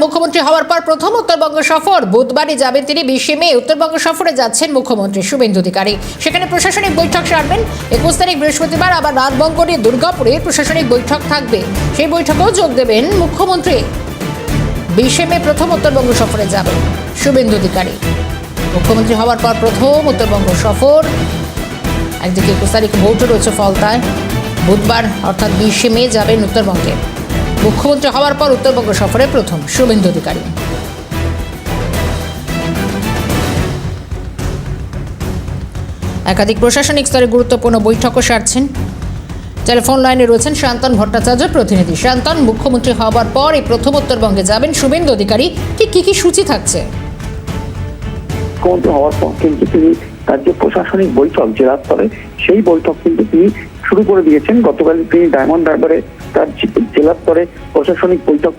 মুখ্যমন্ত্রী হওয়ার পর প্রথম উত্তরবঙ্গ সফর। বুধবারই যাবেন তিনি। 20 মে উত্তরবঙ্গ সফরে যাচ্ছেন মুখ্যমন্ত্রী শুভেন্দু অধিকারী। সেখানে প্রশাসনিক বৈঠক সারবেন। 21 তারিখ বৃহস্পতিবার আবার রাতবঙ্গ নিয়ে দুর্গাপুরে প্রশাসনিক বৈঠক থাকবে। সেই বৈঠকেও যোগ দেবেন মুখ্যমন্ত্রী। 20 মে প্রথম উত্তরবঙ্গ সফরে যাবেন শুভেন্দু অধিকারী। মুখ্যমন্ত্রী হওয়ার পর প্রথম উত্তরবঙ্গ সফর। একদিকে 21 তারিখে ভোটও রয়েছে ফলতায়। বুধবার অর্থাৎ 20 মে যাবেন উত্তরবঙ্গে। মুখ্যমন্ত্রী হওয়ার পর উত্তরবঙ্গ সফরে প্রথম শুভেন্দু অধিকারী। একাধিক প্রশাসনিক স্তরে গুরুত্বপূর্ণ বৈঠকও সারছেন। টেলিফোন লাইনে রয়েছেন শান্তন ভট্টাচার্য প্রতিনিধি। শান্তন, মুখ্যমন্ত্রী হওয়ার পর এই প্রথম উত্তরবঙ্গে যাবেন শুভেন্দু অধিকারী, কি সূচি থাকছে? মুখ্যমন্ত্রী হওয়ার পর কিন্তু তিনি তার যে প্রশাসনিক বৈঠক জেলা স্তরে, সেই বৈঠক কিন্তু তিনি শুরু করে দিয়েছেন। গতকাল তিনি ডায়মন্ড হারবারে তার জেলা স্তরে প্রশাসনিক বৈঠক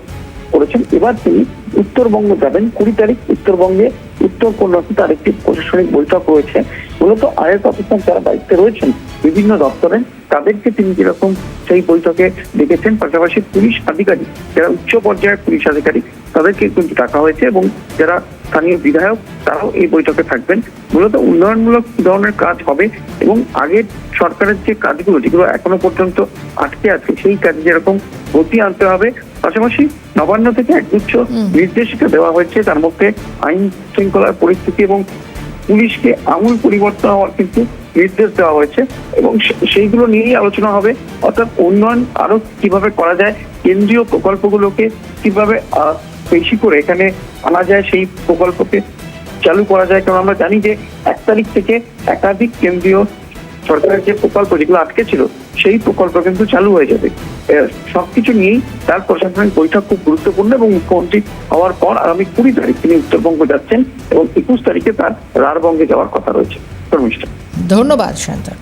করেছেন। এবার তিনি উত্তরবঙ্গ যাবেন। 20 তারিখ উত্তরবঙ্গে উত্তর কন্যাতে তার একটি প্রশাসনিক বৈঠক রয়েছে। মূলত আইএস অফিসার যারা দায়িত্বে রয়েছেন বিভিন্ন দপ্তরে, তাদেরকে তিনি যেরকম সেই বৈঠকে ডেকেছেন, পাশাপাশি পুলিশ আধিকারিক যারা উচ্চ পর্যায়ের পুলিশ আধিকারিক তাদেরকে কিন্তু ডাকা হয়েছে, এবং যারা স্থানীয় বিধায়ক তারাও এই বৈঠকে থাকবেন। মূলত উন্নয়নমূলক ধরনের কাজ হবে, এবং আগের সরকারের যে কাজগুলো যেগুলো এখনো পর্যন্ত আটকে আছে, সেই কাজে যেরকম গতি আনতে হবে। পাশাপাশি নবান্ন থেকে একগুচ্ছ নির্দেশিকা দেওয়া হয়েছে, তার মধ্যে আইন শৃঙ্খলার পরিস্থিতি এবং পুলিশকে আমূল পরিবর্তন হওয়ার কিন্তু নির্দেশ দেওয়া হয়েছে, এবং সেইগুলো নিয়েই আলোচনা হবে। অর্থাৎ উন্নয়ন আরো কিভাবে করা যায়, কেন্দ্রীয় প্রকল্পগুলোকে কিভাবে বেশি করে এখানে আনা যায়, সেই প্রকল্পকে চালু করা যায়। কারণ আমরা জানি যে 1 তারিখ থেকে একাধিক কেন্দ্রীয় সরকারের যে প্রকল্প যেগুলো আটকে ছিল, সেই প্রকল্প কিন্তু চালু হয়ে যাবে। সবকিছু নিয়েই তার প্রশাসনিক বৈঠক খুব গুরুত্বপূর্ণ, এবং মুখ্যমন্ত্রী হওয়ার পর আগামী 20 তারিখ তিনি উত্তরবঙ্গ যাচ্ছেন, এবং 21 তারিখে তার রারবঙ্গে যাওয়ার কথা রয়েছে। ধন্যবাদ শান্তন।